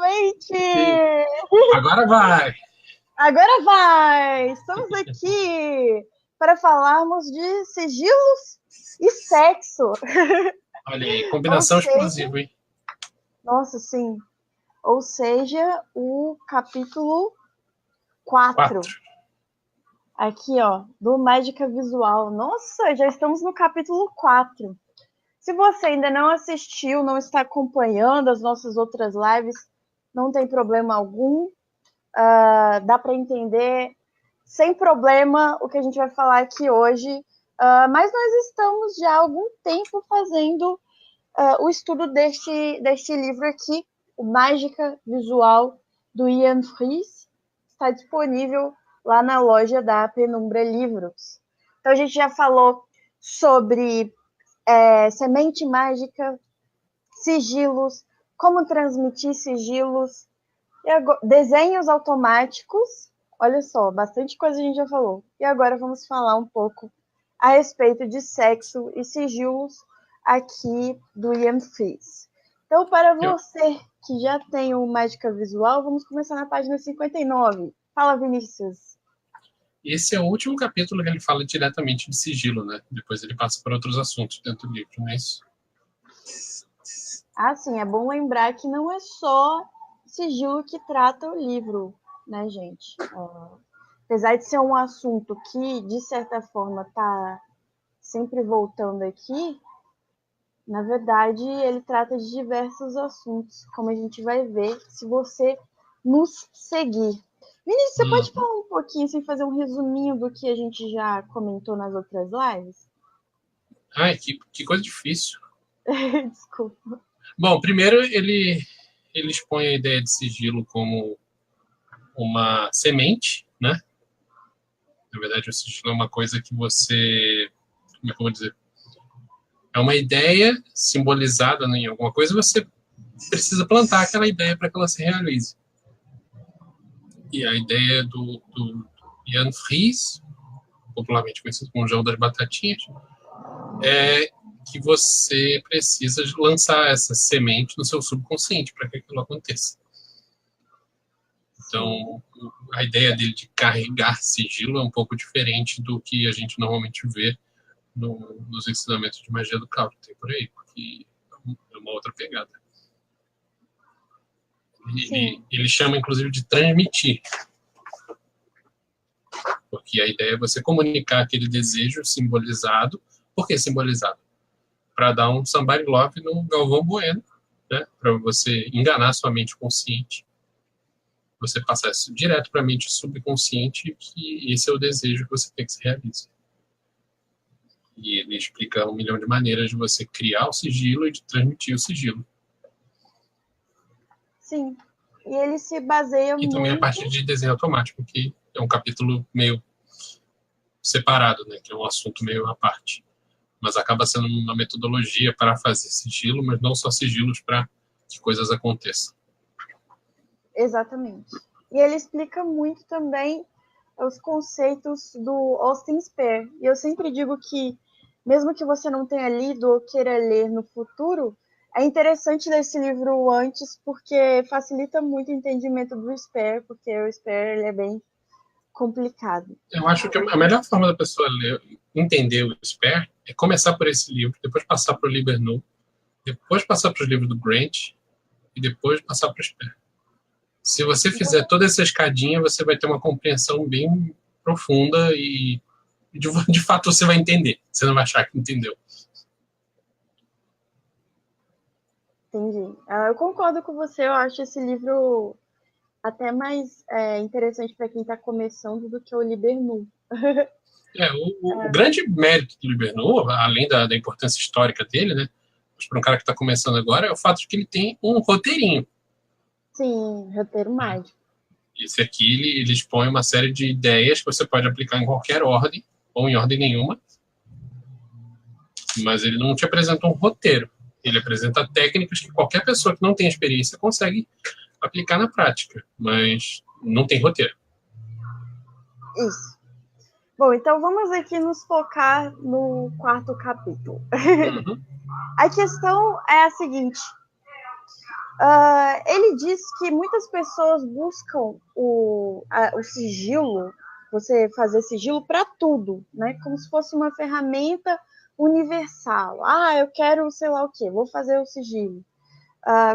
finalmente! Sim. Agora vai! Agora vai! Estamos aqui para falarmos de sigilos e sexo. Olha aí, Ou combinação seja, explosiva, hein? nossa, sim. Ou seja, o capítulo 4. 4. Aqui, ó, do Mágica Visual. Nossa, já estamos no capítulo 4. Se você ainda não assistiu, não está acompanhando as nossas outras lives, não tem problema algum. Dá para entender sem problema o que a gente vai falar aqui hoje. Mas nós estamos já há algum tempo fazendo o estudo deste livro aqui, o Mágica Visual, do Ian Fries. Está disponível lá na loja da Penumbra Livros. Então a gente já falou sobre semente mágica, sigilos, como transmitir sigilos, desenhos automáticos. Olha só, bastante coisa a gente já falou. E agora vamos falar um pouco a respeito de sexo e sigilos aqui do Ian Fries. Então, para você que já tem o Mágica Visual, vamos começar na página 59. Fala, Vinícius. Esse é o último capítulo que ele fala diretamente de sigilo, né? Depois ele passa por outros assuntos dentro do livro, não é isso? Sim, é bom lembrar que não é só sigilo que trata o livro, né, gente? Apesar de ser um assunto que, de certa forma, está sempre voltando aqui, na verdade, ele trata de diversos assuntos, como a gente vai ver se você nos seguir. Vinícius, você pode falar um pouquinho, sem fazer um resuminho do que a gente já comentou nas outras lives? Ai, que coisa difícil. Desculpa. Bom, primeiro ele expõe a ideia de sigilo como uma semente, né? Na verdade, o sigilo é uma coisa que você... Como é que eu vou dizer? É uma ideia simbolizada em alguma coisa, você precisa plantar aquela ideia para que ela se realize. E a ideia do Jan Fries, popularmente conhecido como João das Batatinhas, é que você precisa lançar essa semente no seu subconsciente para que aquilo aconteça. Então, a ideia dele de carregar sigilo é um pouco diferente do que a gente normalmente vê nos ensinamentos de magia do caos. Tem por aí, porque é uma outra pegada. Ele chama, inclusive, de transmitir. Porque a ideia é você comunicar aquele desejo simbolizado. Por que simbolizado? Para dar um somebody love no Galvão Bueno, né? Para você enganar sua mente consciente. Você passar isso direto para a mente subconsciente, que esse é o desejo que você tem que se realize. E ele explica 1 milhão de maneiras de você criar o sigilo e de transmitir o sigilo. Sim. E ele se baseia muito... E também a parte de desenho automático, que é um capítulo meio separado, né? Que é um assunto meio à parte. Mas acaba sendo uma metodologia para fazer sigilo, mas não só sigilos para que coisas aconteçam. Exatamente. E ele explica muito também os conceitos do Austin Spare. E eu sempre digo que, mesmo que você não tenha lido ou queira ler no futuro, é interessante ler esse livro antes, porque facilita muito o entendimento do Spare, porque o Spare ele é bem complicado. Eu acho que a melhor forma da pessoa entender o Spare é começar por esse livro, depois passar para o Liber Nu, depois passar para os livros do Grant e depois passar para o Spare. Se você fizer toda essa escadinha, você vai ter uma compreensão bem profunda e de fato você vai entender. Você não vai achar que entendeu. Entendi. Eu concordo com você, eu acho esse livro até mais interessante para quem está começando do que o Liber Nu. O grande mérito do Liber Nu, além da importância histórica dele, né, para um cara que está começando agora, é o fato de que ele tem um roteirinho. Sim, roteiro mágico. Esse aqui, ele expõe uma série de ideias que você pode aplicar em qualquer ordem, ou em ordem nenhuma, mas ele não te apresenta um roteiro. Ele apresenta técnicas que qualquer pessoa que não tem experiência consegue aplicar na prática, mas não tem roteiro. Isso. Bom, então vamos aqui nos focar no 4º capítulo. A questão é a seguinte. Ele diz que muitas pessoas buscam o sigilo, você fazer sigilo para tudo, né? Como se fosse uma ferramenta universal. Eu quero sei lá o quê, vou fazer o sigilo.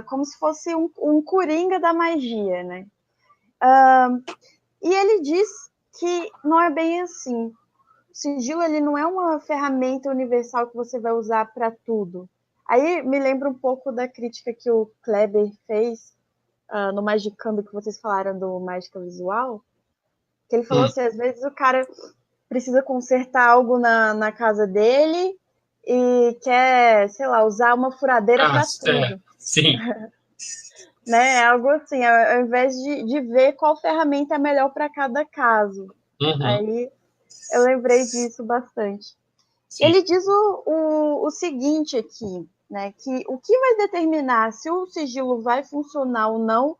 Como se fosse um coringa da magia, né? E ele diz que não é bem assim. O sigilo ele não é uma ferramenta universal que você vai usar para tudo. Aí me lembra um pouco da crítica que o Kleber fez no Magicando, que vocês falaram do Mágica Visual, que ele falou assim, às vezes o cara precisa consertar algo na casa dele e quer, sei lá, usar uma furadeira para tudo. Sim. Né? Algo assim, ao invés de ver qual ferramenta é melhor para cada caso. Aí eu lembrei disso bastante. Sim. Ele diz o seguinte aqui, né? Que o que vai determinar se o sigilo vai funcionar ou não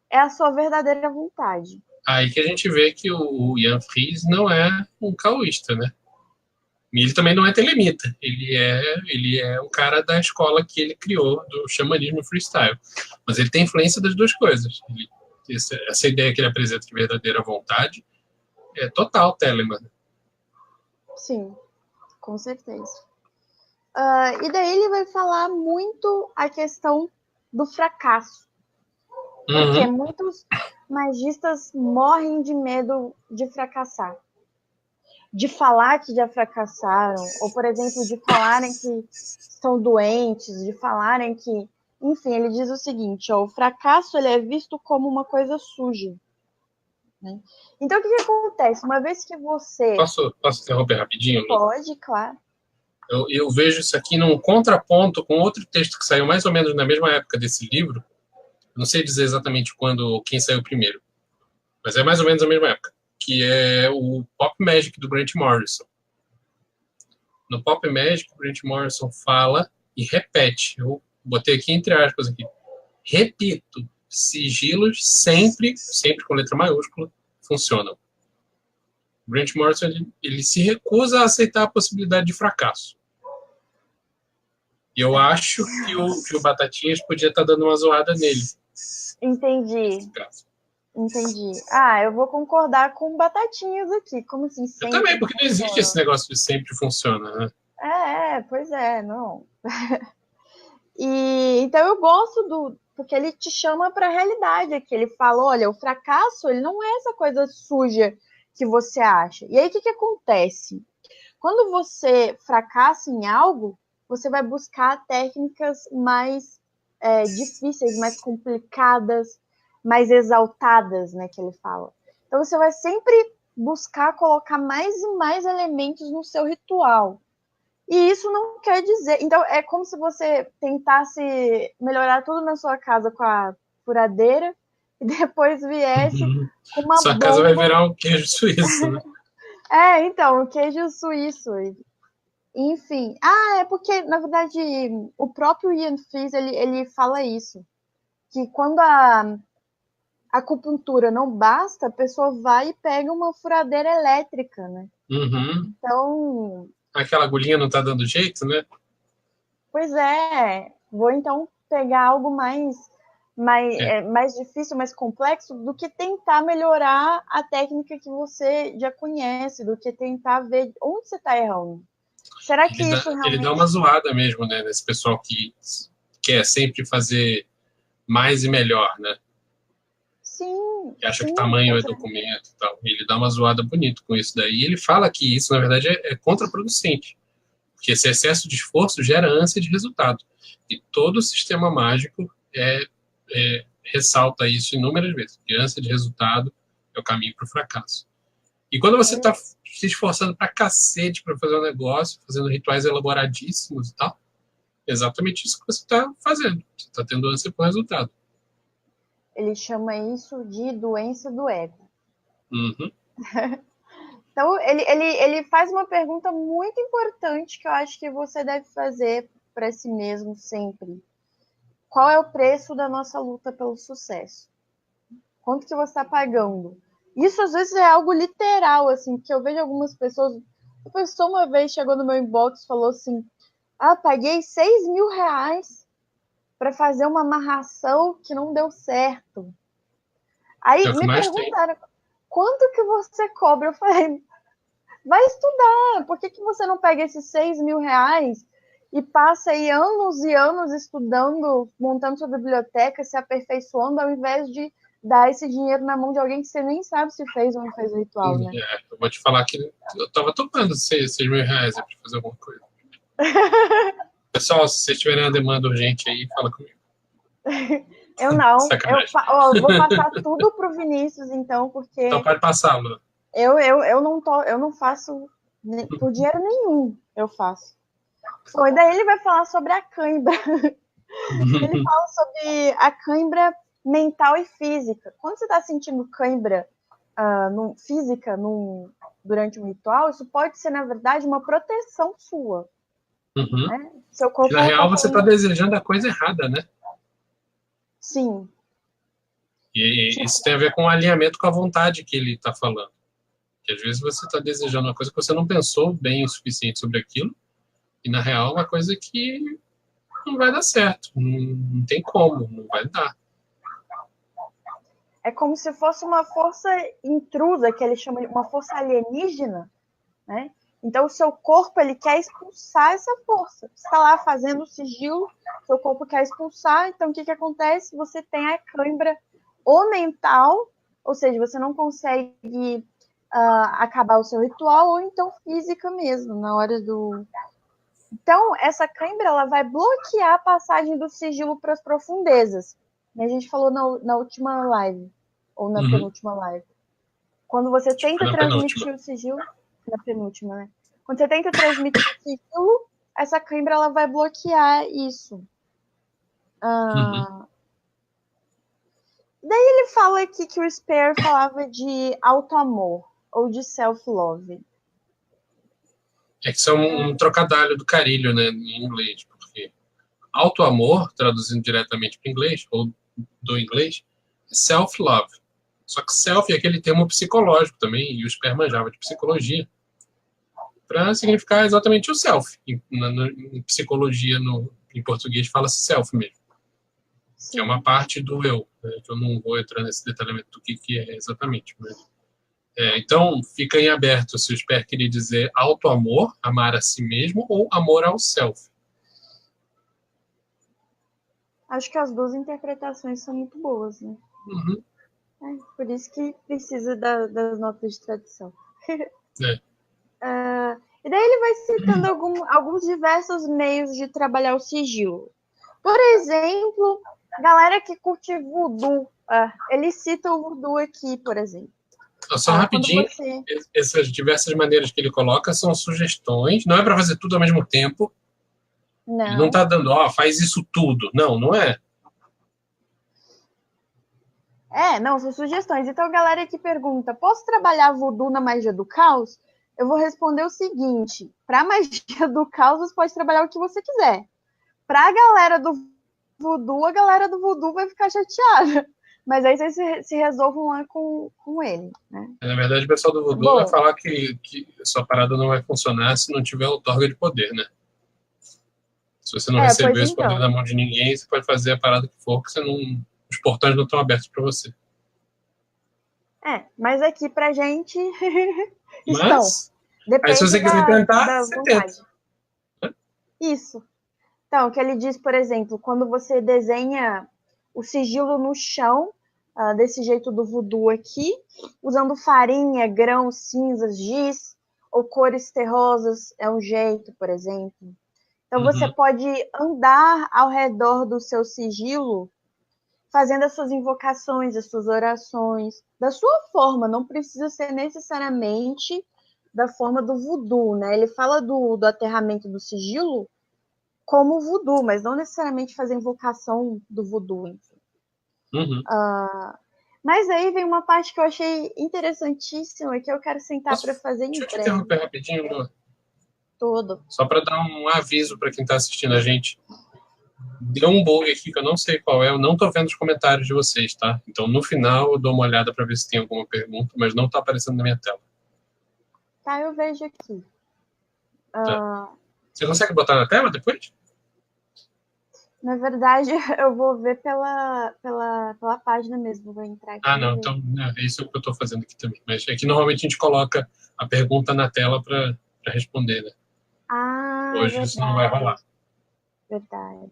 é a sua verdadeira vontade. Aí que a gente vê que o Jan Fries não é um caoísta, né? E ele também não é telemita. Ele é um cara da escola que ele criou, do xamanismo freestyle. Mas ele tem influência das duas coisas. Essa ideia que ele apresenta de verdadeira vontade é total Telemann. Sim, com certeza. E daí ele vai falar muito a questão do fracasso. Porque muitos magistas morrem de medo de fracassar. De falar que já fracassaram, ou, por exemplo, de falarem que estão doentes, de falarem que... Enfim, ele diz o seguinte, o fracasso ele é visto como uma coisa suja. Né? Então, o que acontece? Uma vez que você... Posso interromper rapidinho, Lu? Pode, claro. Eu vejo isso aqui num contraponto com outro texto que saiu mais ou menos na mesma época desse livro. Não sei dizer exatamente quem saiu primeiro, mas é mais ou menos a mesma época, que é o Pop Magic do Grant Morrison. No Pop Magic, o Grant Morrison fala e repete. Eu botei aqui entre aspas aqui. Repito, sigilos sempre com letra maiúscula, funcionam. O Grant Morrison ele se recusa a aceitar a possibilidade de fracasso. E eu acho que o Batatinhas podia estar dando uma zoada nele. Entendi. Eu vou concordar com Batatinhas aqui. Como assim? Eu também, porque não existe esse negócio de sempre funciona, né? Pois é, não. Então eu gosto porque ele te chama para a realidade aqui. Ele fala, olha, o fracasso ele não é essa coisa suja que você acha. E aí o que acontece? Quando você fracassa em algo, você vai buscar técnicas mais difíceis, mais complicadas, mais exaltadas, né, que ele fala. Então você vai sempre buscar colocar mais e mais elementos no seu ritual. E isso não quer dizer... Então, é como se você tentasse melhorar tudo na sua casa com a furadeira e depois viesse com uma Sua bomba... casa vai virar um queijo suíço, né? Então, um queijo suíço. Enfim. É porque, na verdade, o próprio Ian Fries, ele fala isso. Que quando a acupuntura não basta, a pessoa vai e pega uma furadeira elétrica, né? Então... Aquela agulhinha não tá dando jeito, né? Pois é. Vou, então, pegar algo mais difícil, mais complexo, do que tentar melhorar a técnica que você já conhece, do que tentar ver onde você está errando. Será que isso realmente... Ele dá uma zoada mesmo, né? Nesse pessoal que quer sempre fazer mais e melhor, né? Sim. Que acha que tamanho é documento e tal. Ele dá uma zoada bonita com isso daí. E ele fala que isso, na verdade, é contraproducente. Porque esse excesso de esforço gera ânsia de resultado. E todo o sistema mágico ressalta isso inúmeras vezes. Que ânsia de resultado é o caminho para o fracasso. E quando você está se esforçando pra cacete para fazer um negócio, fazendo rituais elaboradíssimos e tal, é exatamente isso que você está fazendo. Você está tendo ânsia por resultado. Ele chama isso de doença do ego. Então, ele faz uma pergunta muito importante que eu acho que você deve fazer para si mesmo sempre. Qual é o preço da nossa luta pelo sucesso? Quanto que você está pagando? Isso, às vezes, é algo literal, assim, que eu vejo algumas pessoas... Uma pessoa uma vez chegou no meu inbox e falou assim, paguei 6 mil reais para fazer uma amarração que não deu certo. Aí me perguntaram, quanto que você cobra? Eu falei, vai estudar, por que você não pega esses 6 mil reais e passa aí anos e anos estudando, montando sua biblioteca, se aperfeiçoando, ao invés de dar esse dinheiro na mão de alguém que você nem sabe se fez ou não fez o ritual, né? Eu vou te falar que eu tava topando 6 mil reais para fazer alguma coisa. Pessoal, se vocês tiverem uma demanda urgente aí, fala comigo. Eu não. Eu vou passar tudo pro Vinícius, então, porque... Então pode passar, Lu. Eu não faço por dinheiro nenhum, eu faço. Bom, e daí ele vai falar sobre a cãibra. Ele fala sobre a cãibra mental e física. Quando você está sentindo cãibra física durante um ritual, isso pode ser, na verdade, uma proteção sua. Né? Seu corpo, na real, você está desejando a coisa errada, né? Sim. E isso tem a ver com o alinhamento com a vontade que ele está falando. Que às vezes você está desejando uma coisa que você não pensou bem o suficiente sobre aquilo, e na real é uma coisa que não vai dar certo. Não tem como, não vai dar. É como se fosse uma força intrusa, que ele chama de uma força alienígena, né? Então, o seu corpo, ele quer expulsar essa força. Você está lá fazendo o sigilo, seu corpo quer expulsar, então o que acontece? Você tem a cãibra ou mental, ou seja, você não consegue acabar o seu ritual, ou então física mesmo, na hora do... Então, essa cãibra, ela vai bloquear a passagem do sigilo para as profundezas. A gente falou na última live, ou na penúltima live. Quando você tenta transmitir o sigilo... Na penúltima, né? Quando você tenta transmitir o sigilo, essa cãibra, ela vai bloquear isso. Daí ele fala aqui que o Speer falava de auto-amor, ou de self-love. É que isso é um trocadilho do carilho, né, em inglês, porque auto-amor, traduzindo diretamente para o inglês, ou do inglês, é self-love. Só que self é aquele termo psicológico também, e o Speer manjava de psicologia, para significar exatamente o self. Em psicologia, em português, fala-se self mesmo. Sim. Que é uma parte do eu, né, que eu não vou entrar nesse detalhamento do que é exatamente, mas... então, fica em aberto se o Speer queria dizer auto-amor, amar a si mesmo, ou amor ao self. Acho que as duas interpretações são muito boas, né? Por isso que precisa das notas de tradução. E daí ele vai citando alguns diversos meios de trabalhar o sigilo. Por exemplo, galera que curte voodoo. Ele cita o voodoo aqui, por exemplo. Só rapidinho, essas diversas maneiras que ele coloca são sugestões, não é para fazer tudo ao mesmo tempo. Não. Ele não está dando, faz isso tudo. Não, não é. Não, são sugestões. Então, galera que pergunta, posso trabalhar voodoo na magia do caos? Eu vou responder o seguinte, para magia do caos, você pode trabalhar o que você quiser. Para a galera do voodoo vai ficar chateada. Mas aí vocês se resolvam lá com ele, né? Na verdade, o pessoal do voodoo vai falar que sua parada não vai funcionar se não tiver outorga de poder, né? Se você não receber esse poder na mão de ninguém, você pode fazer a parada que for, que os portões não estão abertos para você. Mas aqui pra gente estão. Aí se você quiser tentar, você tenta. Isso. Então, o que ele diz, por exemplo, quando você desenha o sigilo no chão, desse jeito do voodoo aqui, usando farinha, grãos, cinzas, giz, ou cores terrosas, é um jeito, por exemplo. Então, você pode andar ao redor do seu sigilo, fazendo as suas invocações, as suas orações, da sua forma, não precisa ser necessariamente da forma do voodoo, né? Ele fala do aterramento do sigilo como voodoo, mas não necessariamente fazer invocação do voodoo, enfim. Mas aí vem uma parte que eu achei interessantíssima, que eu quero sentar para fazer em breve. Deixa eu te interromper rapidinho, Lu. Todo. Só para dar um aviso para quem está assistindo a gente. Deu um bug aqui que eu não sei qual é, eu não estou vendo os comentários de vocês, tá? Então, no final, eu dou uma olhada para ver se tem alguma pergunta, mas não está aparecendo na minha tela. Tá, eu vejo aqui. Você consegue botar na tela depois? Na verdade, eu vou ver pela página mesmo. Vou entrar aqui Ah, e não, ver. então é isso que eu estou fazendo aqui também. Mas é que normalmente a gente coloca a pergunta na tela para responder, né? Ah, é Hoje isso não vai rolar. verdade. Verdade.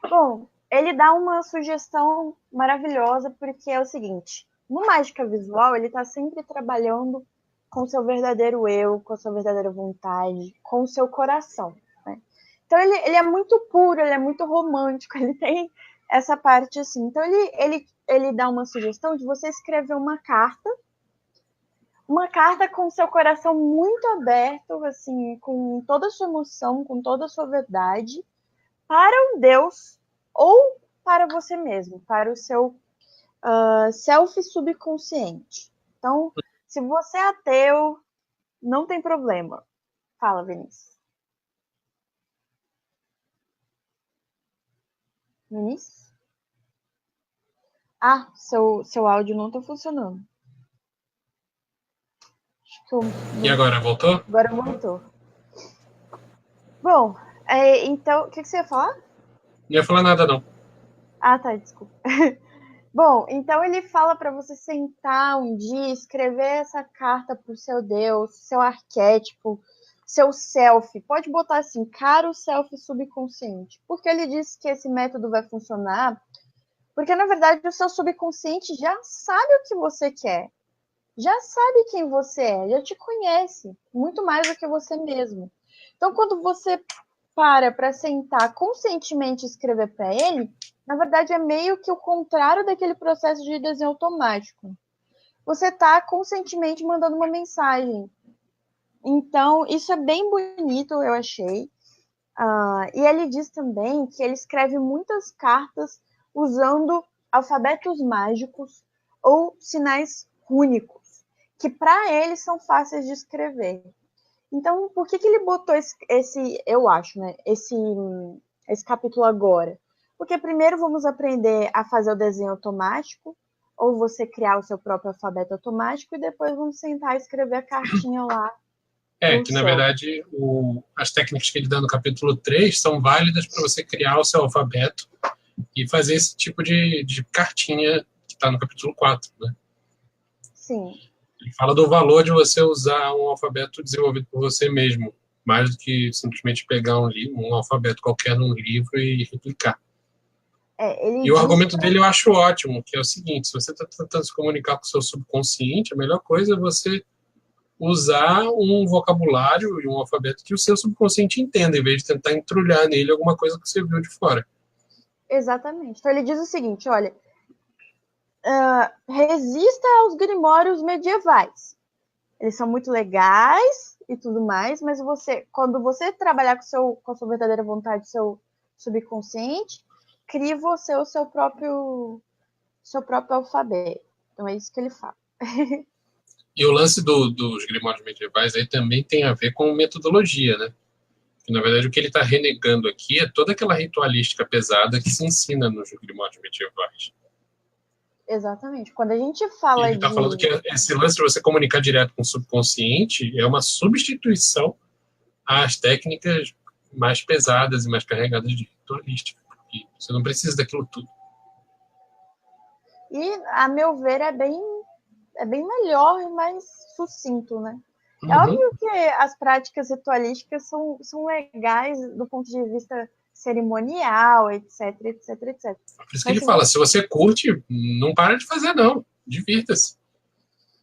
Bom, ele dá uma sugestão maravilhosa, porque é o seguinte: no Mágica Visual, ele está sempre trabalhando com o seu verdadeiro eu, com a sua verdadeira vontade, com o seu coração. Né? Então, ele é muito puro, ele é muito romântico, ele tem essa parte assim. Então, ele dá uma sugestão de você escrever uma carta com seu coração muito aberto, assim, com toda a sua emoção, com toda a sua verdade, para um Deus ou para você mesmo, para o seu self subconsciente. Então, se você é ateu, não tem problema. Fala, Vinícius. Vinícius? Ah, seu áudio não está funcionando. Acho que E agora, voltou? agora voltou. Bom, então, o que você ia falar? Não ia falar nada, não. Ah, tá, desculpa. Bom, então ele fala para você sentar um dia, escrever essa carta para o seu Deus, seu arquétipo, seu self. Pode botar assim, caro self subconsciente. Porque ele disse que esse método vai funcionar, porque na verdade o seu subconsciente já sabe o que você quer, já sabe quem você é, já te conhece muito mais do que você mesmo. Então, quando você para sentar conscientemente e escrever para ele, na verdade é meio que o contrário daquele processo de desenho automático. Você está conscientemente mandando uma mensagem. Então, isso é bem bonito, eu achei. E ele diz também que ele escreve muitas cartas usando alfabetos mágicos ou sinais rúnicos, que para ele são fáceis de escrever. Então, por que ele botou eu acho, né, esse capítulo agora? Porque primeiro vamos aprender a fazer o desenho automático, ou você criar o seu próprio alfabeto automático, e depois vamos sentar e escrever a cartinha lá É, pro que na seu. verdade as técnicas que ele dá no capítulo 3 são válidas para você criar o seu alfabeto e fazer esse tipo de cartinha que está no capítulo 4, né? Sim, Ele fala do valor de você usar um alfabeto desenvolvido por você mesmo, mais do que simplesmente pegar um alfabeto qualquer num livro e replicar. ele E o diz argumento dele eu acho ótimo, que é o seguinte: se você está tentando se comunicar com o seu subconsciente, a melhor coisa é você usar um vocabulário e um alfabeto que o seu subconsciente entenda, em vez de tentar entrulhar nele alguma coisa que você viu de fora. exatamente. Então ele diz o seguinte, olha, resista aos grimórios medievais. Eles são muito legais e tudo mais, mas quando você trabalhar com a sua verdadeira vontade, seu subconsciente, crie você o seu próprio alfabeto. Então é isso que ele fala. E o lance dos grimórios medievais aí também tem a ver com metodologia, né? Que, na verdade, o que ele está renegando aqui é toda aquela ritualística pesada que se ensina nos grimórios medievais. Exatamente. Quando a gente E fala ele está falando que de. esse lance de você comunicar direto com o subconsciente é uma substituição às técnicas mais pesadas e mais carregadas de ritualística. E você não precisa daquilo tudo. E, a meu ver, é bem melhor e mais sucinto, né? É Uhum. óbvio que as práticas ritualísticas são legais do ponto de vista cerimonial, etc, etc, etc. Por isso que Mas ele se fala, você se você curte, não para de fazer, não. Divirta-se.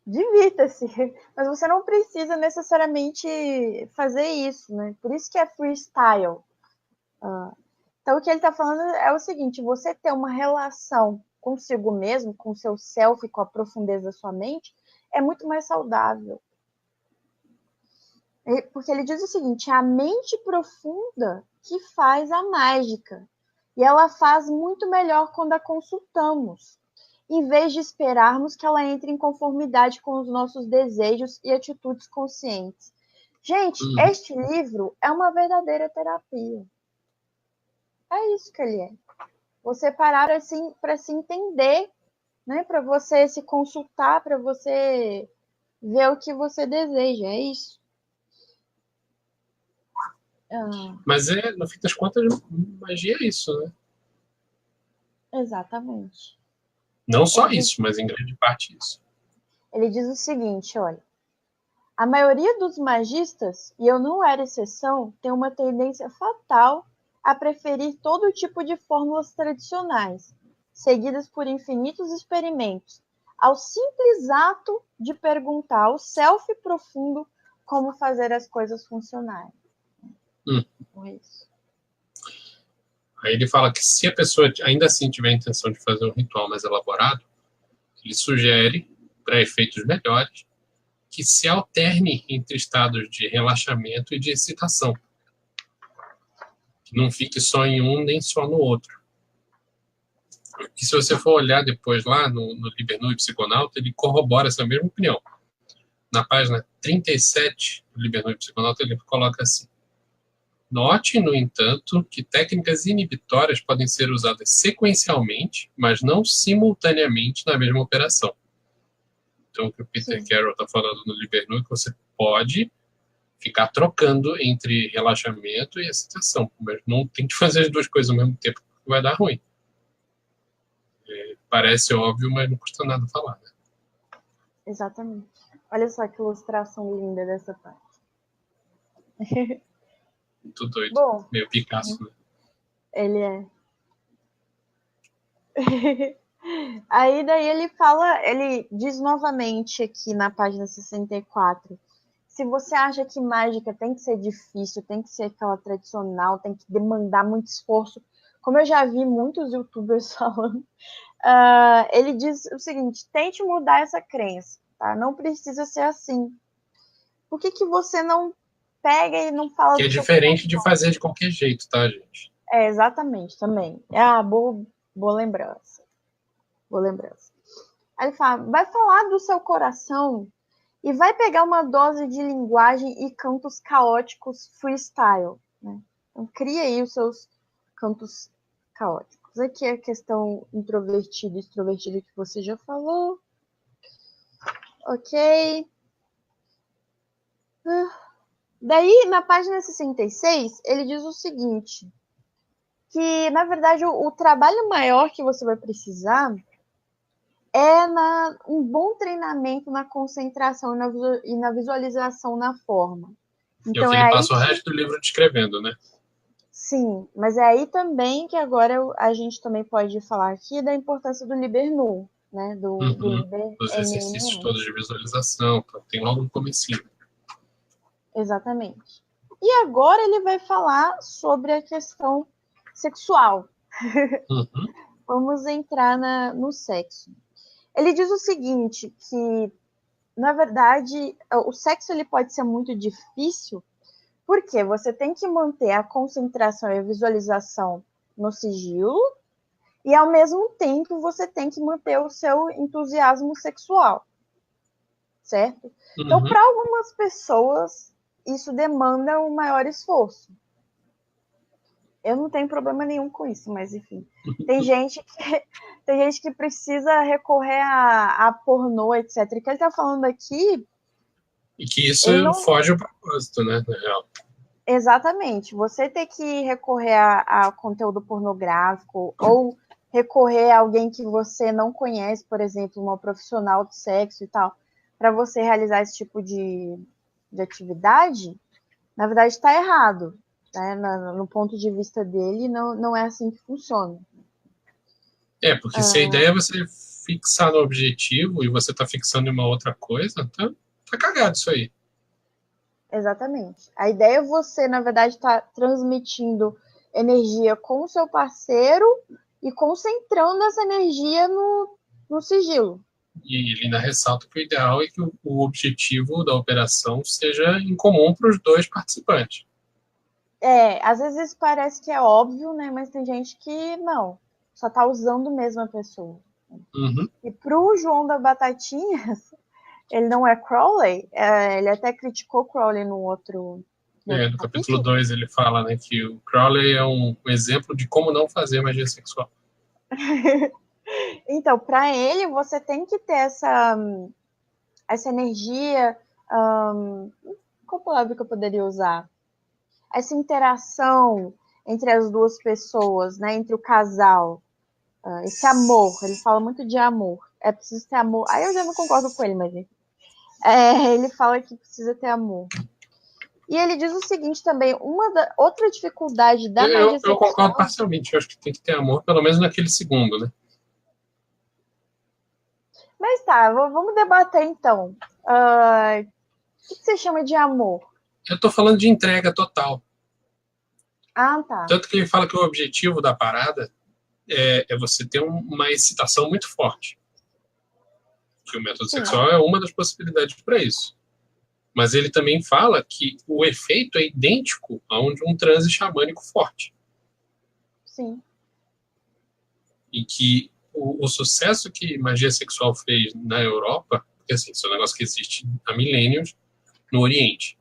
divirta-se, mas você não precisa necessariamente fazer isso, né? Por isso que é freestyle. Então, o que ele está falando é o seguinte: você ter uma relação consigo mesmo, com o seu self, com a profundeza da sua mente, é muito mais saudável. Porque ele diz o seguinte: é a mente profunda que faz a mágica. E ela faz muito melhor quando a consultamos, em vez de esperarmos que ela entre em conformidade com os nossos desejos e atitudes conscientes. Gente, Uhum. este livro é uma verdadeira terapia. É isso que ele é. Você parar assim para se entender, né? Para você se consultar, para você ver o que você deseja. É isso. Ah, Mas, no fim das contas, magia é isso, né? Exatamente. Não só isso, mas em grande parte isso. Ele diz o seguinte, olha. A maioria dos magistas, e eu não era exceção, tem uma tendência fatal a preferir todo tipo de fórmulas tradicionais, seguidas por infinitos experimentos, ao simples ato de perguntar ao self profundo como fazer as coisas funcionarem. Por isso. Aí ele fala que se a pessoa ainda assim tiver a intenção de fazer um ritual mais elaborado, ele sugere, para efeitos melhores, que se alterne entre estados de relaxamento e de excitação. Que não fique só em um nem só no outro. E se você for olhar depois lá no Liber Nui Psiconauta, ele corrobora essa mesma opinião. Na página 37 do Liber Nui Psiconauta, ele coloca assim: note, no entanto, que técnicas inibitórias podem ser usadas sequencialmente, mas não simultaneamente na mesma operação. Então, o que o Peter Carroll está falando no Liber Nui é que você pode ficar trocando entre relaxamento e excitação, mas não tem que fazer as duas coisas ao mesmo tempo, porque vai dar ruim. Parece óbvio, mas não custa nada falar, né? Exatamente. Olha só que ilustração linda dessa parte. Muito doido. Bom, meio Picasso, né? Ele é. Aí daí ele diz novamente aqui na página 64, se você acha que mágica tem que ser difícil, tem que ser aquela tradicional, tem que demandar muito esforço, como eu já vi muitos youtubers falando, ele diz o seguinte, tente mudar essa crença, tá? Não precisa ser assim. Por que você não pega e não fala Que é do seu diferente de fazer de qualquer jeito, tá, gente? exatamente, também. Boa lembrança. Boa lembrança. Aí ele fala, vai falar do seu coração e vai pegar uma dose de linguagem e cantos caóticos freestyle. Né? Então, cria aí os seus cantos caóticos. Aqui é a questão introvertido e extrovertido que você já falou. Ok. Daí, na página 66, ele diz o seguinte, que, na verdade, o trabalho maior que você vai precisar é um bom treinamento na concentração e na visualização na forma. Então, é o que ele passa o resto do livro descrevendo, né? Sim, mas é aí também que agora a gente também pode falar aqui da importância do Liber Nu, né? Do Liber Os exercícios todos de visualização, tem logo no comecinho. Exatamente. E agora ele vai falar sobre a questão sexual. Vamos entrar no sexo. Ele diz o seguinte, que, na verdade, o sexo ele pode ser muito difícil, porque você tem que manter a concentração e a visualização no sigilo, e, ao mesmo tempo, você tem que manter o seu entusiasmo sexual. Certo? Então, para algumas pessoas, isso demanda um maior esforço. Eu não tenho problema nenhum com isso, mas enfim. Tem gente que precisa recorrer a pornô, etc. O que ele está falando aqui... E que isso foge ao propósito, né, na real. Exatamente. Você ter que recorrer a conteúdo pornográfico ou recorrer a alguém que você não conhece, por exemplo, uma profissional de sexo e tal, para você realizar esse tipo de atividade, na verdade está errado. Né? No ponto de vista dele, não é assim que funciona. Porque se a ideia é você fixar no objetivo e você está fixando em uma outra coisa, tá cagado isso aí. Exatamente. A ideia é você, na verdade, estar transmitindo energia com o seu parceiro e concentrando essa energia no sigilo. E ele ainda ressalta que o ideal é que o objetivo da operação seja em comum para os dois participantes. Às vezes parece que é óbvio, né? Mas tem gente que não, só tá usando mesmo a pessoa. E pro João da Batatinhas, ele não é Crowley, ele até criticou Crowley no outro no capítulo 2 ele fala, né, que o Crowley é um exemplo de como não fazer magia sexual. Então, para ele, você tem que ter essa energia, qual palavra que eu poderia usar? Essa interação entre as duas pessoas, né, entre o casal. Esse amor, ele fala muito de amor. É preciso ter amor. Aí eu já não concordo com ele, mas ele fala que precisa ter amor. E ele diz o seguinte também, outra dificuldade da magia Eu concordo sexual... parcialmente. Eu acho que tem que ter amor, pelo menos naquele segundo, né? Mas tá, vamos debater então. O que você chama de amor? Eu tô falando de entrega total. Ah, tá. Tanto que ele fala que o objetivo da parada é você ter uma excitação muito forte. Que o método Sim, sexual é uma das possibilidades para isso. Mas ele também fala que o efeito é idêntico a um de um transe xamânico forte. sim. E que o sucesso que magia sexual fez na Europa, porque assim, isso é um negócio que existe há milênios no Oriente.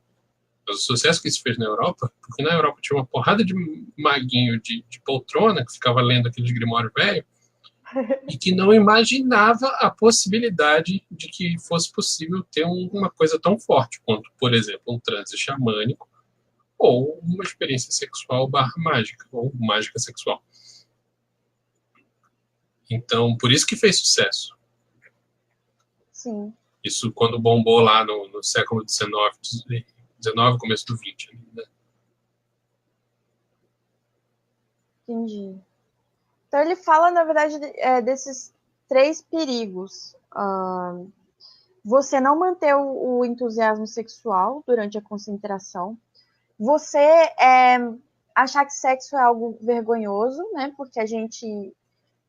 Mas o sucesso que isso fez na Europa, porque na Europa tinha uma porrada de maguinho de poltrona que ficava lendo aqueles grimórios velhos e que não imaginava a possibilidade de que fosse possível ter uma coisa tão forte quanto, por exemplo, um transe xamânico ou uma experiência sexual barra mágica, ou mágica sexual. Então, por isso que fez sucesso. Sim. Isso quando bombou lá no século XIX, começo do XX. Né? Entendi. Então ele fala, na verdade, desses 3 perigos. Você não manter o entusiasmo sexual durante a concentração. Você achar que sexo é algo vergonhoso, né? Porque a gente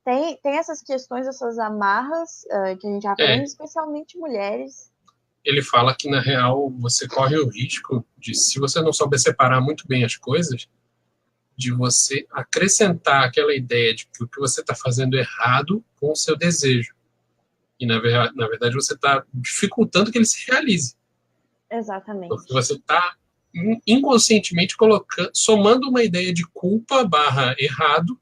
tem essas questões, essas amarras que a gente aprende, especialmente mulheres. Ele fala que, na real, você corre o risco de, se você não souber separar muito bem as coisas, de você acrescentar aquela ideia de que o que você está fazendo é errado com o seu desejo. E, na verdade, você está dificultando que ele se realize. Exatamente. Porque você está inconscientemente somando uma ideia de culpa barra errado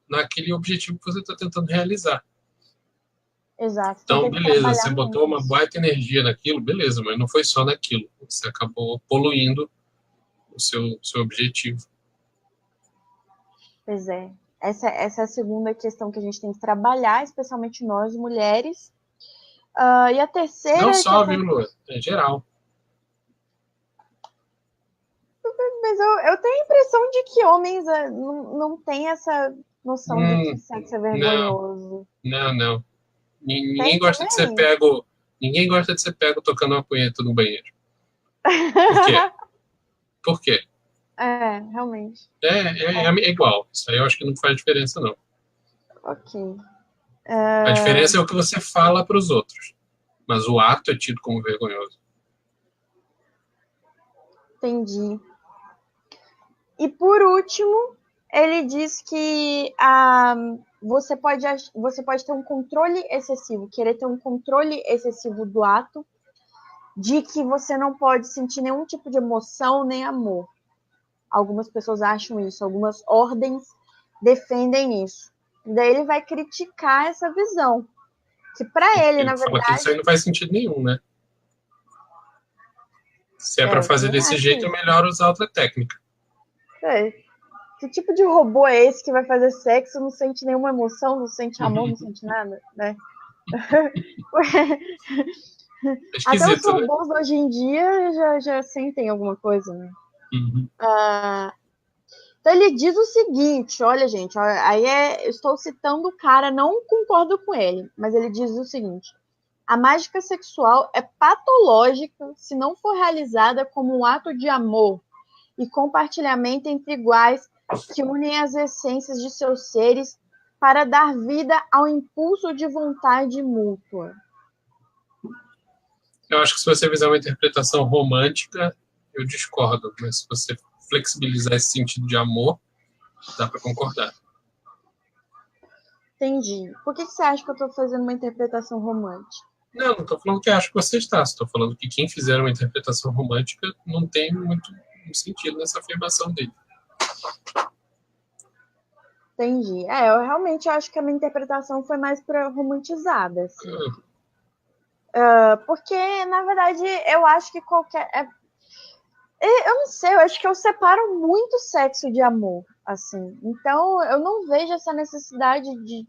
naquele objetivo que você está tentando realizar. Exato. Então, beleza, você botou uma baita energia naquilo, beleza, mas não foi só naquilo. Você acabou poluindo o seu objetivo. Pois é. Essa é a segunda questão que a gente tem que trabalhar, especialmente nós, mulheres. E a terceira... Não só, viu, Lua? É geral. Mas eu tenho a impressão de que homens não têm essa noção de que sexo é vergonhoso. Não. Ninguém Tem gosta de ser também? pego. Ninguém gosta de ser pego tocando uma punheta no banheiro. Por quê? Por quê? Realmente. É igual. Isso aí eu acho que não faz diferença, não. Ok. A diferença é o que você fala para os outros. Mas o ato é tido como vergonhoso. Entendi. E por último, ele diz que você pode ter um controle excessivo, querer ter um controle excessivo do ato, de que você não pode sentir nenhum tipo de emoção nem amor. Algumas pessoas acham isso, algumas ordens defendem isso. E daí ele vai criticar essa visão. Que para ele, na fala que isso aí verdade... não faz sentido nenhum, né? Se é para eu fazer também desse acho jeito, é isso. melhor usar outra técnica. Que tipo de robô é esse que vai fazer sexo, não sente nenhuma emoção, não sente amor, não sente nada, né? É Até os esquisito, né? robôs hoje em dia já sentem alguma coisa, né? Uhum. Então ele diz o seguinte, olha gente, aí eu estou citando o cara, não concordo com ele, mas ele diz o seguinte: a mágica sexual é patológica se não for realizada como um ato de amor e compartilhamento entre iguais que unem as essências de seus seres para dar vida ao impulso de vontade mútua. Eu acho que se você fizer uma interpretação romântica, eu discordo. Mas se você flexibilizar esse sentido de amor, dá para concordar. Entendi. Por que você acha que eu estou fazendo uma interpretação romântica? Não estou falando que acho que você está. Estou falando que quem fizer uma interpretação romântica não tem muito sentido nessa afirmação dele. Entendi. Eu realmente acho que a minha interpretação foi mais para romantizada, assim. Porque, na verdade, eu acho que Eu não sei, eu acho que eu separo muito sexo de amor, assim. Então, eu não vejo essa necessidade de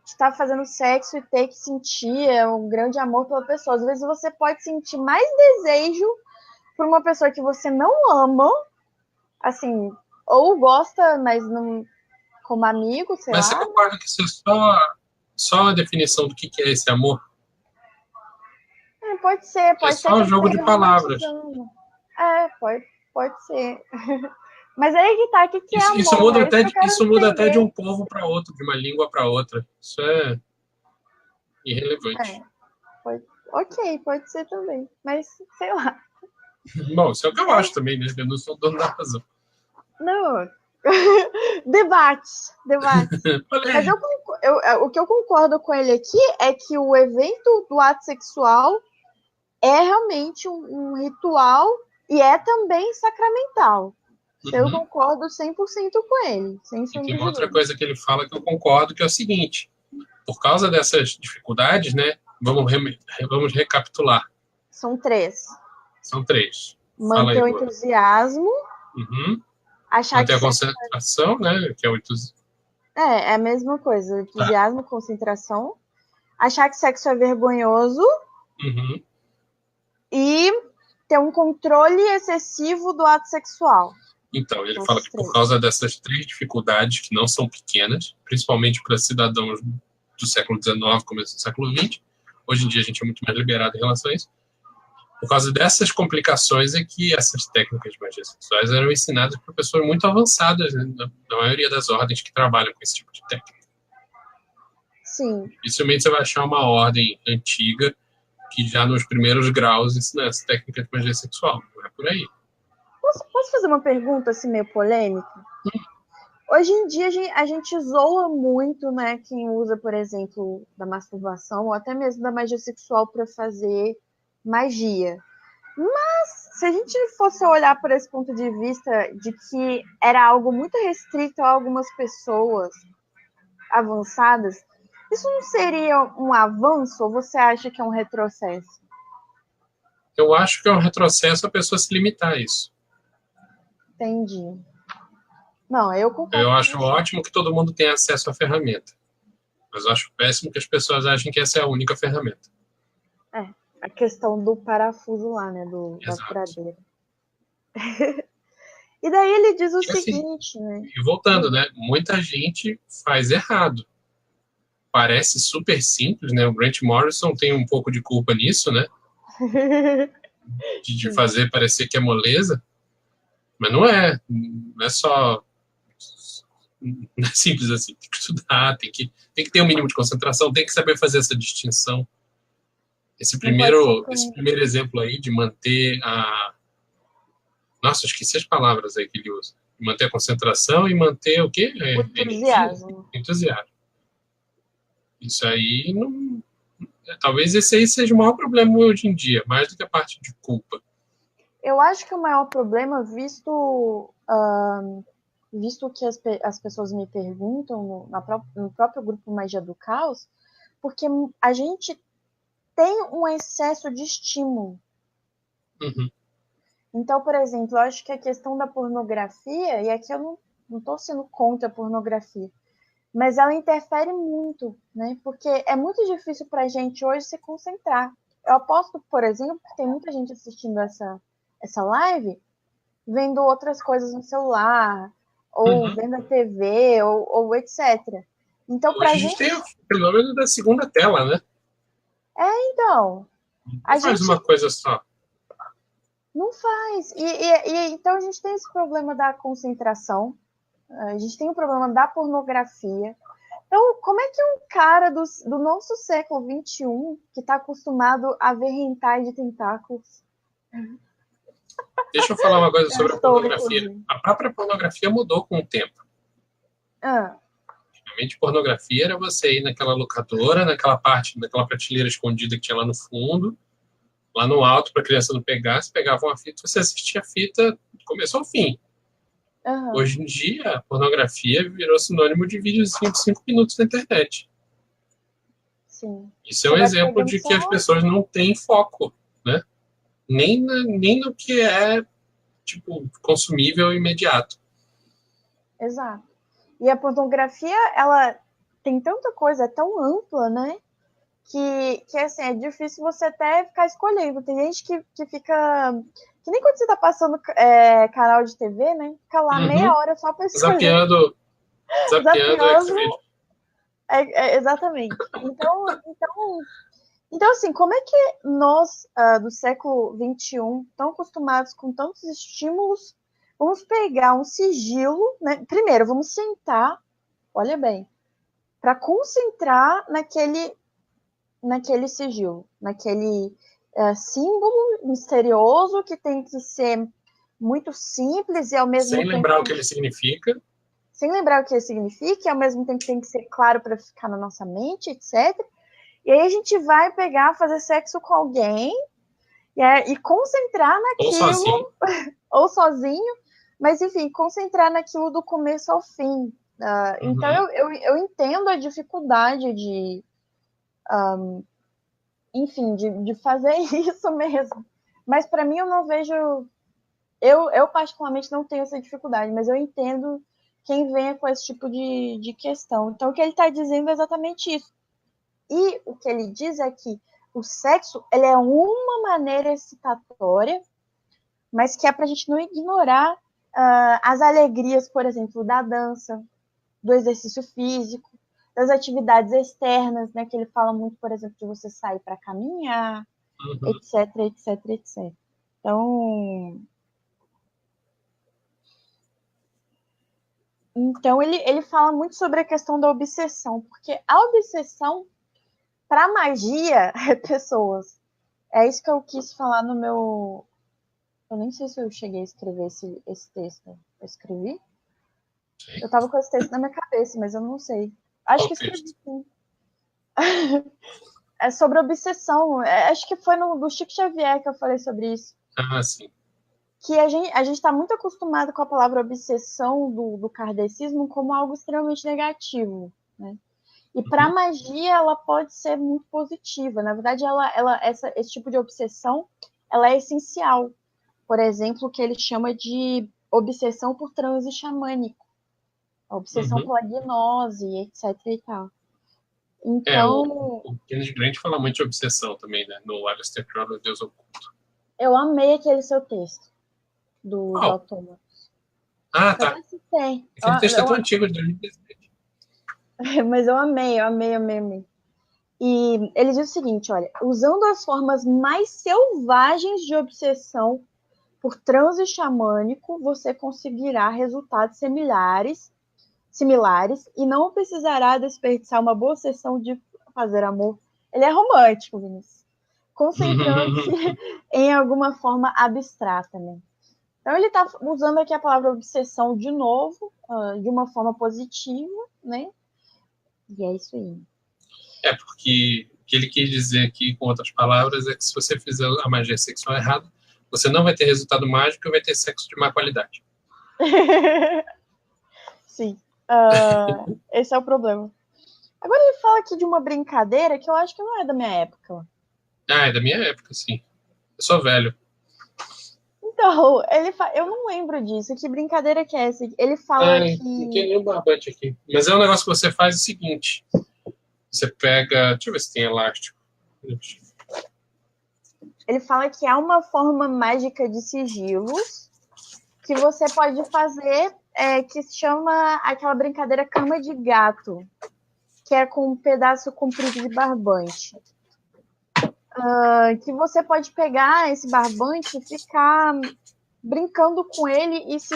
estar fazendo sexo e ter que sentir um grande amor pela pessoa. Às vezes você pode sentir mais desejo por uma pessoa que você não ama, assim, ou gosta, mas não como amigo, sei Mas você lá. concorda que isso é só a definição do que é esse amor? Pode É ser só que um eu jogo de esteja palavras. romantizando. Pode ser. Mas aí que tá, o que é Isso amor? muda É isso até que eu quero de entender. um povo para outro, de uma língua para outra. Isso é É, irrelevante. ok, pode ser também. Mas, sei lá. Bom, isso é o que eu É, acho também, né? Eu não sou dono da razão. não. Debates. Mas Polêmico. o que eu concordo com ele aqui é que o evento do ato sexual é realmente um ritual e é também sacramental. Eu Uhum. concordo 100% com ele, sem E sombra tem uma de outra dúvida. coisa que ele fala que eu concordo, que é o seguinte: por causa dessas dificuldades, né? Vamos recapitular. São três. São três. Fala Manter aí, o Luana. entusiasmo, Uhum. achar que Manter a sexo concentração, né? Que é o entusiasmo. é a mesma coisa, Tá. entusiasmo, concentração, achar que sexo é vergonhoso Uhum. e ter um controle excessivo do ato sexual. Então, ele São fala esses que por três. causa dessas três dificuldades, que não são pequenas, principalmente para cidadãos do século XIX, começo do século XX, hoje em dia a gente é muito mais liberado em relação a isso, por causa dessas complicações é que essas técnicas de magia sexuais eram ensinadas por pessoas muito avançadas, né, na maioria das ordens que trabalham com esse tipo de técnica. Sim. Dificilmente você vai achar uma ordem antiga que já nos primeiros graus ensina essa técnica de magia sexual. Não é por aí. Posso fazer uma pergunta assim meio polêmica? Hoje em dia a gente zoa muito, né, quem usa, por exemplo, da masturbação ou até mesmo da magia sexual para fazer magia. Mas se a gente fosse olhar por esse ponto de vista de que era algo muito restrito a algumas pessoas avançadas, isso não seria um avanço ou você acha que é um retrocesso? Eu acho que é um retrocesso a pessoa se limitar a isso. Entendi. Não, eu concordo Eu com acho você. ótimo que todo mundo tenha acesso à ferramenta, mas eu acho péssimo que as pessoas achem que essa é a única ferramenta. É, a questão do parafuso lá, né, da Exato. furadeira. E daí ele diz o E assim, seguinte, né? e voltando, né? Muita gente faz errado. Parece super simples, né? O Grant Morrison tem um pouco de culpa nisso, né? De Sim. fazer parecer que é moleza, mas não é. Não é só. Não é simples assim. Tem que estudar, tem que ter um mínimo de concentração, tem que saber fazer essa distinção. Não pode ser Esse com primeiro exemplo aí de manter a. Nossa, esqueci as palavras aí que ele usa. Manter a concentração e manter o quê? o A energia? entusiasmo. Entusiasmo. Isso aí não. Talvez esse aí seja o maior problema hoje em dia, mais do que a parte de culpa. Eu acho que o maior problema, visto que as pessoas me perguntam no próprio grupo Magia do Caos, porque a gente tem um excesso de estímulo. Uhum. Então, por exemplo, eu acho que a questão da pornografia, e aqui eu não estou sendo contra a pornografia, mas ela interfere muito, né? Porque é muito difícil para a gente hoje se concentrar. Eu aposto, por exemplo, que tem muita gente assistindo essa live vendo outras coisas no celular, ou Uhum. vendo a TV, ou etc. Então, Hoje pra a gente gente. tem o fenômeno da segunda tela, né? Então, Não a faz gente uma coisa só. não faz. Então a gente tem esse problema da concentração, a gente tem o problema da pornografia. Então, como é que um cara do nosso século XXI, que está acostumado a ver hentai de tentáculos, Deixa eu falar uma coisa sobre a transtorno, pornografia. inclusive? A própria pornografia mudou com o tempo. Ah, Antigamente, pornografia era você ir naquela locadora, naquela parte, naquela prateleira escondida que tinha lá no fundo, lá no alto, para a criança não pegar. Você pegava uma fita, você assistia a fita do começo ao fim. aham, Hoje em dia, a pornografia virou sinônimo de videozinho de 5 minutos na internet. sim. Isso é Você um vai exemplo pegando de que as só. pessoas não têm foco, né? nem no que é, tipo, consumível imediato. Exato. E a pornografia, ela tem tanta coisa, é tão ampla, né? Que assim, é difícil você até ficar escolhendo. Tem gente que fica. Que nem quando você tá passando canal de TV, né? Fica lá meia hora só pra escolher. Zapeando Zapeando. Xvideos. Exatamente. Então, assim, como é que nós, do século XXI, tão acostumados com tantos estímulos, vamos pegar um sigilo, né? Primeiro, vamos sentar, olha bem, para concentrar naquele sigilo, naquele símbolo misterioso que tem que ser muito simples e ao mesmo Sem tempo... lembrar o que ele significa. Sem lembrar o que ele significa, e ao mesmo tempo tem que ser claro para ficar na nossa mente, etc. E aí a gente vai pegar, fazer sexo com alguém e concentrar Ou sozinho. ou sozinho, mas enfim, concentrar naquilo do começo ao fim. Então eu entendo a dificuldade de fazer isso mesmo. Mas para mim eu não vejo. Eu particularmente não tenho essa dificuldade, mas eu entendo quem venha com esse tipo de questão. Então o que ele está dizendo é exatamente isso. E o que ele diz é que o sexo ele é uma maneira excitatória, mas que é para a gente não ignorar as alegrias, por exemplo, da dança, do exercício físico, das atividades externas, né? Que ele fala muito, por exemplo, de você sair para caminhar, etc, etc, etc. Então ele fala muito sobre a questão da obsessão, porque a obsessão para magia é pessoas. É isso que eu quis falar no meu... Eu nem sei se eu cheguei a escrever esse texto. Eu escrevi? Sim. Eu tava com esse texto na minha cabeça, mas eu não sei. Acho que escrevi, sim. É sobre obsessão. Acho que foi do Chico Xavier que eu falei sobre isso. Ah, sim. Que a gente está muito acostumado com a palavra obsessão do kardecismo como algo extremamente negativo, né? E para a magia ela pode ser muito positiva. Na verdade, esse tipo de obsessão ela é essencial. Por exemplo, o que ele chama de obsessão por transe xamânico, a obsessão pela gnose, etc. e tal. Então, o Kenneth Grant fala muito de obsessão também, né? No Alistair Crowley, Deus Oculto. eu amei aquele seu texto do Autômatos. Ah, tá. Aquele texto é tão antigo de 2017. Mas eu amei. E ele diz o seguinte, olha, usando as formas mais selvagens de obsessão por transe xamânico, você conseguirá resultados similares e não precisará desperdiçar uma boa sessão de fazer amor. Ele é romântico, Vinícius. Concentrando-se em alguma forma abstrata, né? Então ele está usando aqui a palavra obsessão de novo, de uma forma positiva, né? E é isso aí. Porque o que ele quis dizer aqui, com outras palavras, é que se você fizer a magia sexual errada, você não vai ter resultado mágico e vai ter sexo de má qualidade. Sim. Esse é o problema. Agora ele fala aqui de uma brincadeira que eu acho que não é da minha época. Ah, é da minha época, sim. Eu sou velho. Então, eu não lembro disso. Que brincadeira que é essa? Ele fala que... Não tem nenhum barbante aqui. Mas é um negócio que você faz o seguinte. Você pega... Deixa eu ver se tem elástico. Ele fala que há uma forma mágica de sigilos que você pode fazer, que se chama aquela brincadeira cama de gato, que é com um pedaço comprido de barbante. Que você pode pegar esse barbante e ficar brincando com ele e se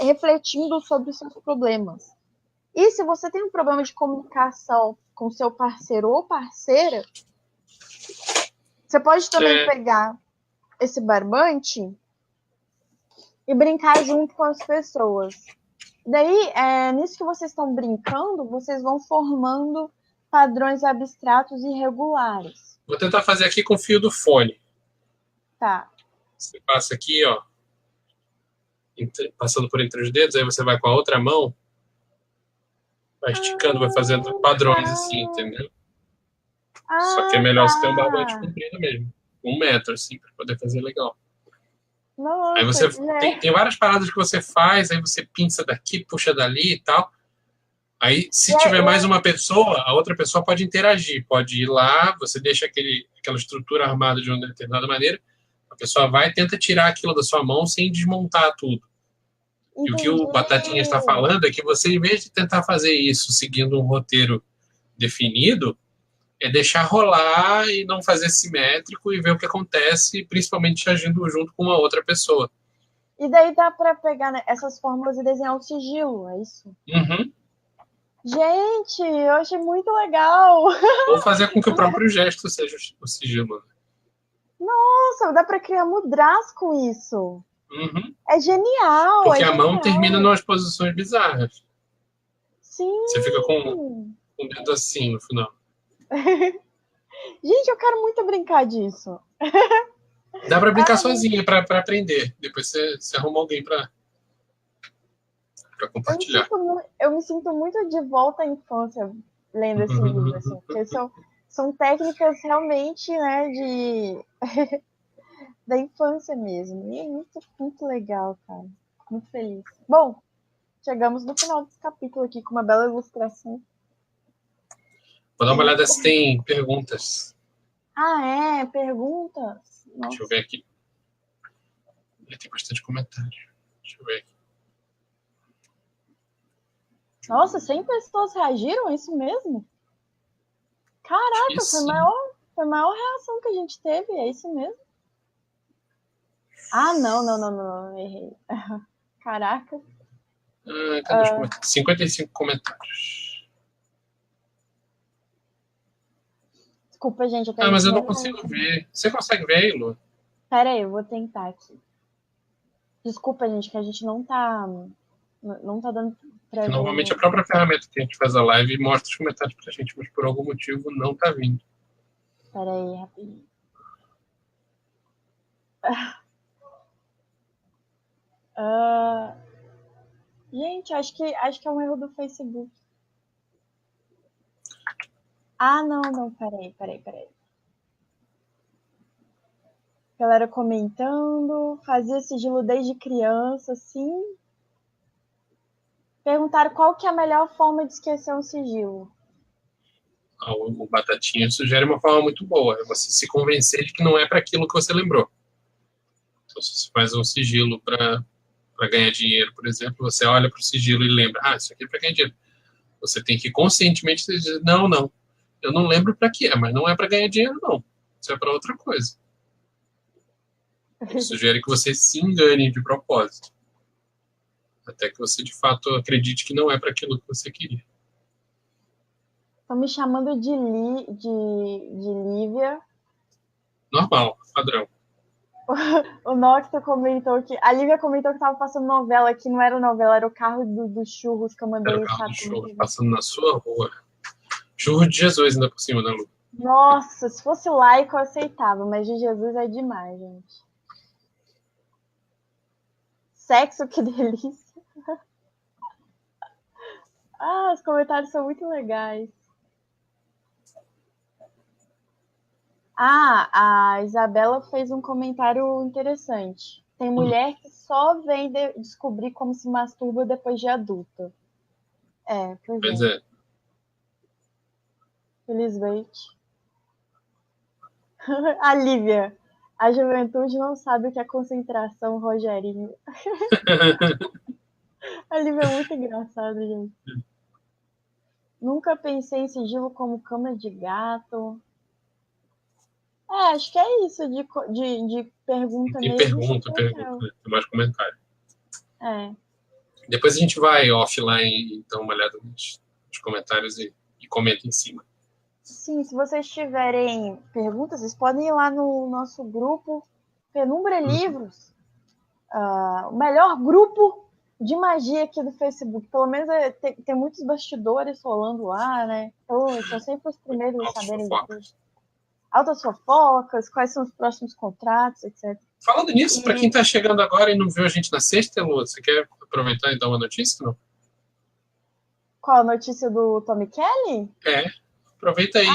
refletindo sobre os seus problemas. E se você tem um problema de comunicação com seu parceiro ou parceira, você pode também pegar esse barbante e brincar junto com as pessoas. Daí, nisso que vocês estão brincando, vocês vão formando padrões abstratos e regulares. Vou tentar fazer aqui com o fio do fone. Tá. Você passa aqui, ó, passando por entre os dedos, aí você vai com a outra mão, vai esticando, vai fazendo padrões assim, entendeu? Só que é melhor você ter um barbante comprido mesmo. 1 metro, assim, para poder fazer legal. Nossa, Aí você tem várias paradas que você faz, aí você pinça daqui, puxa dali e tal. Aí, se tiver mais uma pessoa, a outra pessoa pode interagir, pode ir lá, você deixa aquela estrutura armada de uma determinada maneira, a pessoa vai e tenta tirar aquilo da sua mão sem desmontar tudo. E o que o Batatinha está falando é que você, em vez de tentar fazer isso seguindo um roteiro definido, é deixar rolar e não fazer simétrico e ver o que acontece, principalmente agindo junto com uma outra pessoa. E daí dá para pegar, né, essas fórmulas e desenhar um sigilo, é isso? Uhum. Gente, eu achei muito legal. Ou fazer com que o próprio gesto seja o sigilo. Nossa, dá para criar mudras com isso. Uhum. É genial. Porque é a mão genial. termina em umas posições bizarras. Sim. Você fica com o dedo assim no final. Gente, eu quero muito brincar disso. Dá pra brincar sozinha, pra aprender. Depois você arruma alguém pra compartilhar. Eu me sinto muito de volta à infância lendo esse livro, assim, porque são técnicas realmente, né, da infância mesmo. E é muito, muito legal, cara. Muito feliz. Bom, chegamos no final desse capítulo aqui com uma bela ilustração. Vou dar uma olhada se tem perguntas. Ah, é? Perguntas? Nossa. Deixa eu ver aqui. Tem bastante comentário. Deixa eu ver aqui. Nossa, 100 pessoas reagiram? É isso mesmo? Caraca, foi a maior reação que a gente teve. É isso mesmo? Ah, não. Errei. Caraca. Cadê os comentários? 55 comentários. Desculpa, gente. Mas eu não consigo ver. Você consegue ver aí, Lu? Pera aí, eu vou tentar aqui. Desculpa, gente, que a gente não tá dando pra ver. Normalmente a própria ferramenta que a gente faz a live mostra os comentários pra gente, mas por algum motivo não tá vindo. Pera aí, rapidinho. Gente, acho que é um erro do Facebook. Ah, não, peraí. Galera comentando, fazia sigilo desde criança, sim. Perguntaram qual que é a melhor forma de esquecer um sigilo. O Batatinha sugere uma forma muito boa, é você se convencer de que não é para aquilo que você lembrou. Então, se você faz um sigilo para ganhar dinheiro, por exemplo, você olha para o sigilo e lembra, isso aqui é para ganhar dinheiro. Você tem que conscientemente dizer, não, eu não lembro para que é, mas não é para ganhar dinheiro, não. Isso é para outra coisa. Ele sugere que você se engane de propósito. Até que você, de fato, acredite que não é para aquilo que você queria. Estão me chamando de Lívia. Normal, padrão. O Nocta comentou que... A Lívia comentou que estava passando novela, que não era novela, era o carro do churros que eu mandei. Era o carro do churros passando na sua rua. Churro de Jesus ainda por cima, né, Lu? Nossa, se fosse laico eu aceitava, mas de Jesus é demais, gente. Sexo, que delícia. Os comentários são muito legais. A Isabela fez um comentário interessante. Tem mulher que só vem descobrir como se masturba depois de adulta. Pois é. Felizmente. A Lívia. A juventude não sabe o que é concentração, Rogerinho. A Lívia é muito engraçada, gente. Nunca pensei em sigilo como cama de gato. Acho que é isso de pergunta tem mesmo. Tem mais comentário. Depois a gente vai offline e dá uma olhada nos comentários e comenta em cima. Sim, se vocês tiverem perguntas, vocês podem ir lá no nosso grupo Penumbra Livros, o melhor grupo de magia aqui do Facebook. Pelo menos tem muitos bastidores rolando lá, né? Então, são sempre os primeiros a saberem de tudo. Altas fofocas, quais são os próximos contratos, etc. Falando nisso, para quem está chegando agora e não viu a gente na sexta, Lu, você quer aproveitar e dar uma notícia, não? Qual a notícia do Tommy Kelly? Aproveita aí.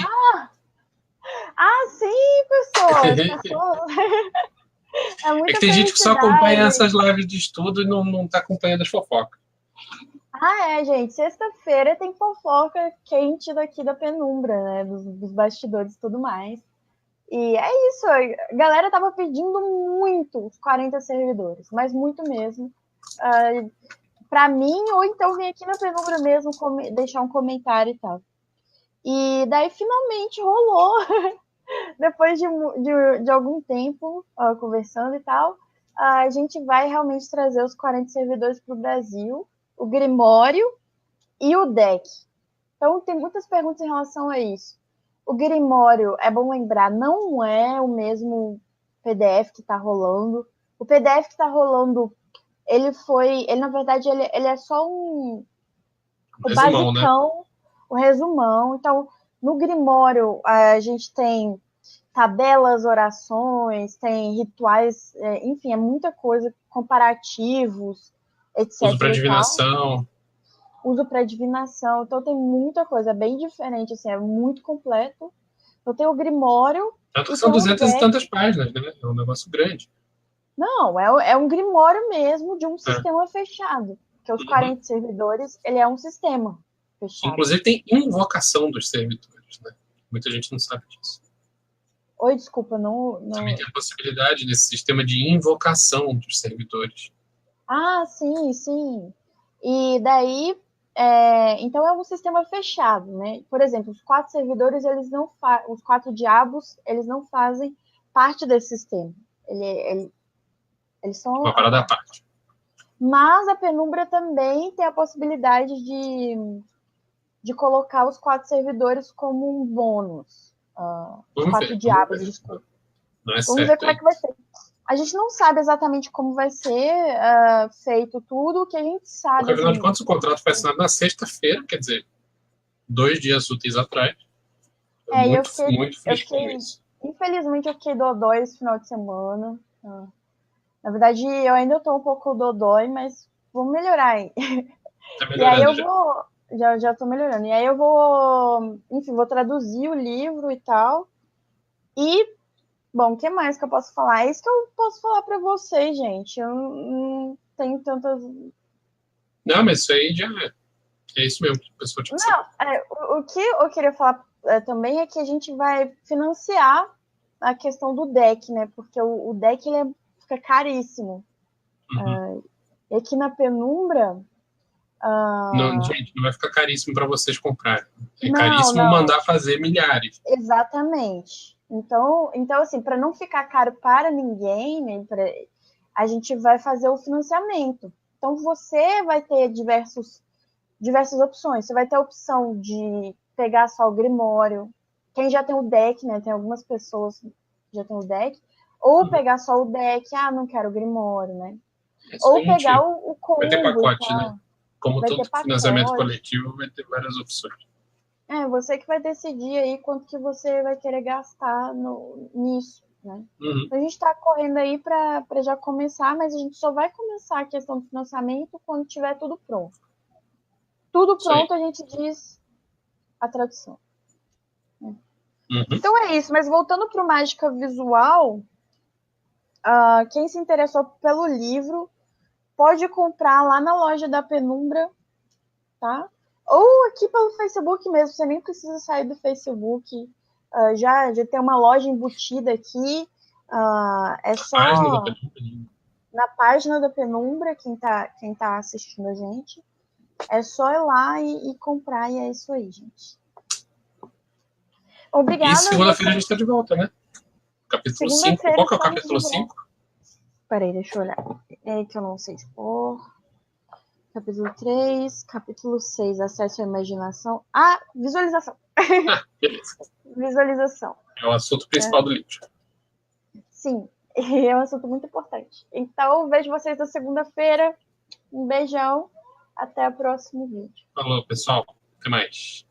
Ah, sim, pessoas. É É muita que tem gente que só acompanha felicidade. essas lives de estudo e não tá acompanhando as fofocas. Ah, é, gente. Sexta-feira tem fofoca quente daqui da penumbra, né? Dos bastidores e tudo mais. E é isso. A galera tava pedindo muito os 40 servidores, mas muito mesmo. Pra mim, ou então vir aqui na penumbra mesmo deixar um comentário e tal. E daí finalmente rolou, depois de algum tempo conversando e tal, a gente vai realmente trazer os 40 servidores para o Brasil, o Grimório e o deck. Então, tem muitas perguntas em relação a isso. O Grimório, é bom lembrar, não é o mesmo PDF que está rolando. O PDF que está rolando, ele na verdade, ele é só o Resumão, né? basicão, o resumão. Então, no Grimório, a gente tem tabelas, orações, tem rituais, enfim, é muita coisa, comparativos, etc Uso para e tal. divinação. Uso para divinação, então tem muita coisa, é bem diferente, assim, é muito completo. Então tem o Grimório Tanto e que são tem o 200 e deck. tantas páginas, né? É um negócio grande. Não, é um Grimório mesmo de um É. sistema fechado, que os Uhum. 40 servidores, ele é um sistema fechado. Inclusive tem invocação dos servidores, né? Muita gente não sabe disso. Oi, desculpa, Também não... tem a possibilidade desse sistema de invocação dos servidores. Ah, sim, sim. E daí, então é um sistema fechado, né? Por exemplo, os 4 servidores, os 4 diabos, eles não fazem parte desse sistema. Eles são Uma a parada à parte. parte. Mas a penumbra também tem a possibilidade de colocar os 4 servidores como um bônus. Os Vamos 4 ver, vamos diabos, ver. desculpa. Não é Vamos ver certo como é aí. que vai ser. A gente não sabe exatamente como vai ser feito tudo. O que a gente Porque, sabe, afinal de assim, contas, o contrato foi assinado na sexta-feira, quer dizer, 2 dias úteis atrás. e Muito, muito eu fresquinho fiquei, isso. infelizmente eu fiquei dodói esse final de semana. Na verdade, eu ainda tô um pouco dodói, mas vou melhorar aí. Tá E aí melhorando eu já. vou, já tô melhorando. E aí eu vou, enfim, vou traduzir o livro e tal. E, bom, o que mais que eu posso falar? É isso que eu posso falar pra vocês, gente. Eu não tenho tantas. Não, mas isso aí já é isso mesmo que a pessoa tinha que saber. Não, o que eu queria falar também é que a gente vai financiar a questão do deck, né? Porque o deck fica caríssimo. Uhum. E aqui na penumbra. Não, gente, não vai ficar caríssimo para vocês comprarem. É Não, caríssimo não, mandar fazer milhares. exatamente. Então assim, para não ficar caro para ninguém, né, a gente vai fazer o financiamento. Então você vai ter diversas opções. Você vai ter a opção de pegar só o Grimório. Quem já tem o deck, né? Tem algumas pessoas que já tem o deck. Ou Uhum. pegar só o deck, não quero o Grimório, né? Isso Ou aí a pegar gente o vai ter combo e pacote, né? tal. Como Vai todo ter financiamento pacote. coletivo, vai ter várias opções. Você que vai decidir aí quanto que você vai querer gastar nisso, né? Uhum. Então, a gente está correndo aí para já começar, mas a gente só vai começar a questão do financiamento quando tiver tudo pronto. Tudo Isso aí. pronto, a gente diz a tradução. Né? Uhum. Então é isso, mas voltando para o Mágica Visual, quem se interessou pelo livro pode comprar lá na loja da Penumbra, tá? Ou aqui pelo Facebook mesmo, você nem precisa sair do Facebook. Já tem uma loja embutida aqui. É A página da só Penumbra. na página da Penumbra, quem tá assistindo a gente. É só ir lá e comprar, e é isso aí, gente. E Obrigada, segunda-feira a gente vocês. está de volta, né? Capítulo 5. Segunda-feira Qual que é o estamos de capítulo volta. 5? Peraí, deixa eu olhar. É que eu não sei expor. Capítulo 3, capítulo 6, acesso à imaginação. Visualização. Ah, beleza. Visualização. É o assunto principal do livro. Sim, é um assunto muito importante. Então, vejo vocês na segunda-feira. Um beijão. Até o próximo vídeo. Falou, pessoal. Até mais.